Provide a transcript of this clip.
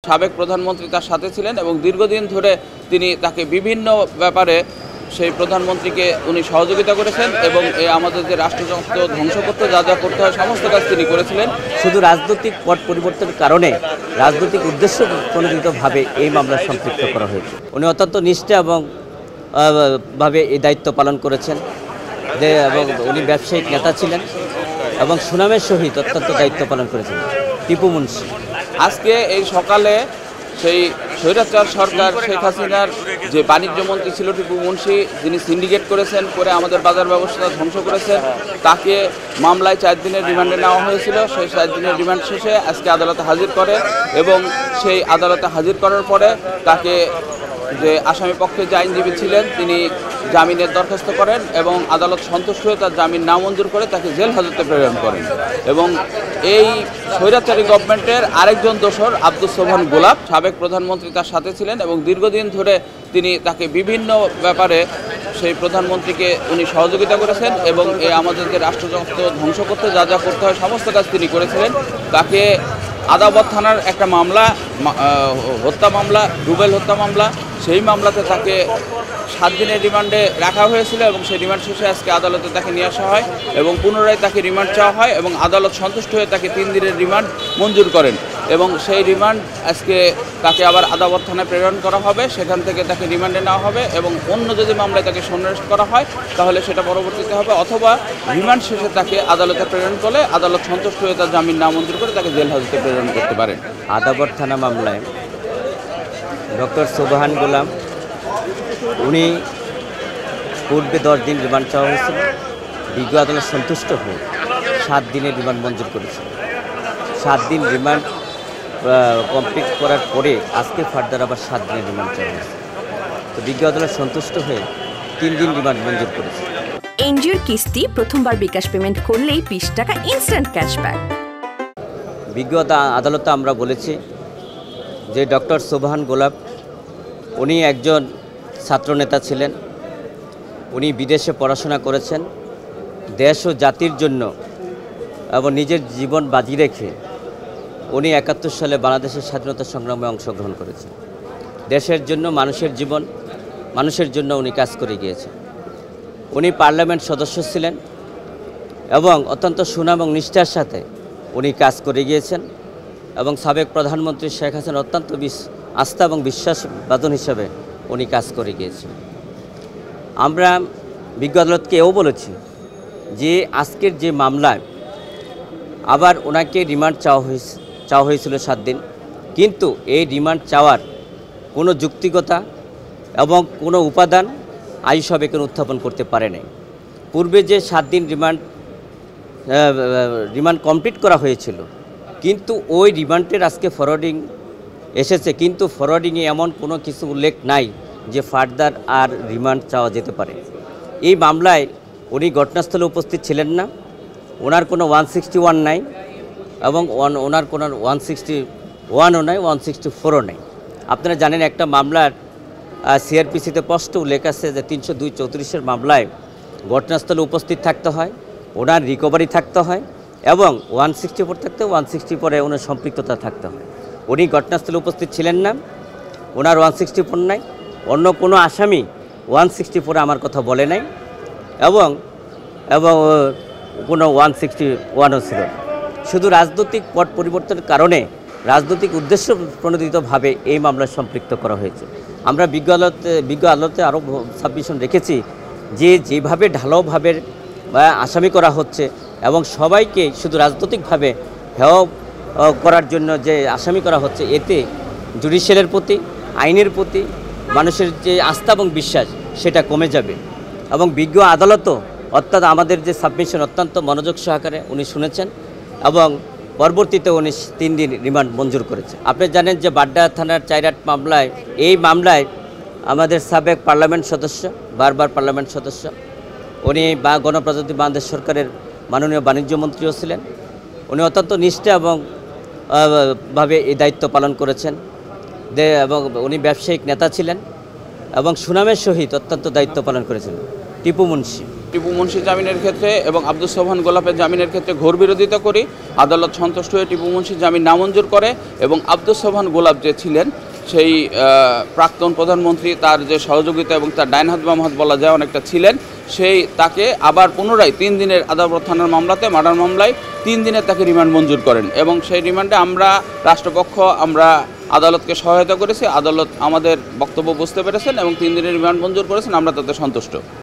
সাবেক প্রধানমন্ত্রী তার সাথে ছিলেন এবং দীর্ঘদিন ধরে তিনি তাকে বিভিন্ন ব্যাপারে সেই প্রধানমন্ত্রীকে উনি সহযোগিতা করেছেন এবং আমাদের যে রাষ্ট্রযন্ত্র ধ্বংস করতে যা যা করতে হয় সমস্ত কাজ তিনি করেছিলেন। শুধু রাজনৈতিক পট পরিবর্তনের কারণে রাজনৈতিক উদ্দেশ্য প্রণোদিতভাবে এই মামলায় সম্পৃক্ত করা হয়েছে। উনি অত্যন্ত নিষ্ঠা এবং ভাবে এই দায়িত্ব পালন করেছেন এবং উনি ব্যবসায়িক নেতা ছিলেন এবং সুনামের সহিত অত্যন্ত দায়িত্ব পালন করেছেন। টিপু মুন্সি আজকে এই সকালে সেই স্বৈরাচার সরকার শেখ হাসিনার যে বাণিজ্য মন্ত্রী ছিল টিপু মুন্সি, যিনি সিন্ডিকেট করেছেন করে আমাদের বাজার ব্যবস্থা ধ্বংস করেছেন, তাকে মামলায় 4 দিনের রিমান্ডে নেওয়া হয়েছিল। সেই 4 দিনের রিমান্ড শেষে আজকে আদালতে হাজির করে এবং সেই আদালতে হাজির করার পরে তাকে যে আসামি পক্ষে যে আইনজীবী ছিলেন তিনি জামিনের দরখাস্ত করেন এবং আদালত সন্তুষ্ট হয়ে তার জামিন নামঞ্জুর করে তাকে জেল হাজতে প্রেরণ করেন। এবং এই স্বৈরাচারী গভর্নমেন্টের আরেকজন দোসর আব্দুস সোবহান গোলাপ, সাবেক প্রধানমন্ত্রী তার সাথে ছিলেন এবং দীর্ঘদিন ধরে তিনি তাকে বিভিন্ন ব্যাপারে সেই প্রধানমন্ত্রীকে উনি সহযোগিতা করেছেন এবং আমাদের যে রাষ্ট্রযন্ত্র ধ্বংস করতে যা যা করতে হয় সমস্ত কাজ তিনি করেছিলেন। তাকে আদাবত থানার একটা মামলা, হত্যা মামলা, রুবেল হত্যা মামলা, সেই মামলাতে তাকে 7 দিনের রিমান্ডে রাখা হয়েছিল এবং সেই রিমান্ড শেষে আজকে আদালতে তাকে নিয়ে আসা হয় এবং পুনরায় তাকে রিমান্ড চাওয়া হয় এবং আদালত সন্তুষ্ট হয়ে তাকে 3 দিনের রিমান্ড মঞ্জুর করেন এবং সেই রিমান্ড আজকে তাকে আবার আদালত থানায় প্রেরণ করা হবে। সেখান থেকে তাকে রিমান্ডে নেওয়া হবে এবং অন্য যদি মামলায় তাকে সন্ন্যাস করা হয় তাহলে সেটা পরবর্তীতে হবে, অথবা রিমান্ড শেষে তাকে আদালতে প্রেরণ করলে আদালত সন্তুষ্ট হয়ে তার জামিন নামঞ্জুর করে তাকে জেল হাজতে প্রেরণ করতে পারেন। আদাবর থানা মামলায় ডক্টর সোবহান গোলাম উনি পূর্বে 10 দিন রিমান্ড চাওয়া হয়েছিল, বিজ্ঞ আদালত সন্তুষ্ট হয়ে 7 দিনের রিমান্ড মঞ্জুর করেছিল। 7 দিন রিমান্ড কমপ্লিট করার পরে আজকে ফার্দার আবার 7 দিনের রিমান্ড চাওয়া হয়েছে। তো বিজ্ঞ আদালত সন্তুষ্ট হয়ে 3 দিন রিমান্ড মঞ্জুর করেছে। এনজিওর কিস্তি প্রথমবার বিকাশ পেমেন্ট করলেই 20 টাকা ইনস্ট্যান্ট ক্যাশব্যাক। বিজ্ঞ আদালতে আমরা বলেছি যে ডক্টর সোবহান গোলাপ উনি একজন ছাত্রনেতা ছিলেন, উনি বিদেশে পড়াশোনা করেছেন, দেশ ও জাতির জন্য এবং নিজের জীবন বাজি রেখে উনি 71 সালে বাংলাদেশের স্বাধীনতা সংগ্রামে অংশগ্রহণ করেছেন। দেশের জন্য, মানুষের জন্য উনি কাজ করে গিয়েছেন। উনি পার্লামেন্ট সদস্য ছিলেন এবং অত্যন্ত সুনাম এবং নিষ্ঠার সাথে উনি কাজ করে গিয়েছেন এবং সাবেক প্রধানমন্ত্রী শেখ হাসিনার অত্যন্ত আস্থা এবং বিশ্বাসবাদন হিসাবে উনি কাজ করে গিয়েছেন। আমরা বিজ্ঞ আদালতকে এও বলেছি যে আজকের যে মামলায় আবার ওনাকে রিমান্ড চাওয়া হয়েছিল 7 দিন, কিন্তু এই রিমান্ড চাওয়ার কোনো যুক্তিকতা এবং কোনো উপাদান আইন সব এখানে উত্থাপন করতে পারে নাই। পূর্বে যে 7 দিন রিমান্ড কমপ্লিট করা হয়েছিল, কিন্তু ওই রিমান্ডের আজকে ফরওয়ার্ডিং এসেছে, কিন্তু ফরওয়ার্ডিংয়ে এমন কোনো কিছু উল্লেখ নাই যে ফার্দার আর রিমান্ড চাওয়া যেতে পারে। এই মামলায় উনি ঘটনাস্থলে উপস্থিত ছিলেন না, ওনার কোনো 161 নাই এবং ওনার কোনো 161ও নাই, 164ও নাই। আপনারা জানেন একটা মামলার সিআরপিসিতে স্পষ্ট উল্লেখ আছে যে 302-34 মামলায় ঘটনাস্থলে উপস্থিত থাকতে হয়, ওনার রিকভারি থাকতে হয় এবং 164 থাকতে 164 ওনার সম্পৃক্ততা থাকতে হয়। উনি ঘটনাস্থলে উপস্থিত ছিলেন না, ওনার 164 নাই, অন্য কোনো আসামি 164 আমার কথা বলে নাই এবং কোনো 161ও ছিল না। শুধু রাজনৈতিক পট পরিবর্তনের কারণে রাজনৈতিক উদ্দেশ্য প্রণোদিতভাবে এই মামলায় সম্পৃক্ত করা হয়েছে। আমরা বিজ্ঞ আদালতে আরও সাবমিশন রেখেছি যে যেভাবে ঢালাওভাবে আসামি করা হচ্ছে এবং সবাইকে শুধু রাজনৈতিকভাবে হেয় করার জন্য যে আসামি করা হচ্ছে, এতে জুডিশিয়ালের প্রতি, আইনের প্রতি মানুষের যে আস্থা এবং বিশ্বাস সেটা কমে যাবে। এবং বিজ্ঞ আদালতও অর্থাৎ আমাদের যে সাবমিশন অত্যন্ত মনোযোগ সহকারে উনি শুনেছেন এবং পরবর্তীতে উনি 3 দিন রিমান্ড মঞ্জুর করেছে। আপনি জানেন যে বাড্ডা থানার 4 মামলায়, এই মামলায় আমাদের সাবেক পার্লামেন্ট সদস্য, বারবার পার্লামেন্ট সদস্য, উনি গণপ্রজাতন্ত্রী বাংলাদেশ সরকারের মাননীয় বাণিজ্য মন্ত্রীও ছিলেন। উনি অত্যন্ত নিষ্ঠা এবং ভাবে এই দায়িত্ব পালন করেছেন এবং উনি ব্যবসায়িক নেতা ছিলেন এবং সুনামের সহিত অত্যন্ত দায়িত্ব পালন করেছেন। টিপু মুন্সি টিপু মুন্সি জামিনের ক্ষেত্রে এবং আব্দুস সোবহান গোলাপের জামিনের ক্ষেত্রে ঘোর বিরোধিতা করি। আদালত সন্তুষ্ট হয়ে টিপু মুন্সির জামিন নামঞ্জুর করে এবং আব্দুস সোবহান গোলাপ যে ছিলেন সেই প্রাক্তন প্রধানমন্ত্রী, তার যে সহযোগিতা এবং তার ডাইন হাত বাম হাত বলা যায় অনেকটা ছিলেন, তাকে আবার পুনরায় 3 দিনের আদালত থানার মামলাতে, মার্ডার মামলায় 3 দিনের তাকে রিমান্ড মঞ্জুর করেন এবং সেই রিমান্ডে রাষ্ট্রপক্ষ আমরা আদালতকে সহায়তা করেছি। আদালত আমাদের বক্তব্য বুঝতে পেরেছেন এবং 3 দিনের রিমান্ড মঞ্জুর করেছেন। আমরা তাতে সন্তুষ্ট।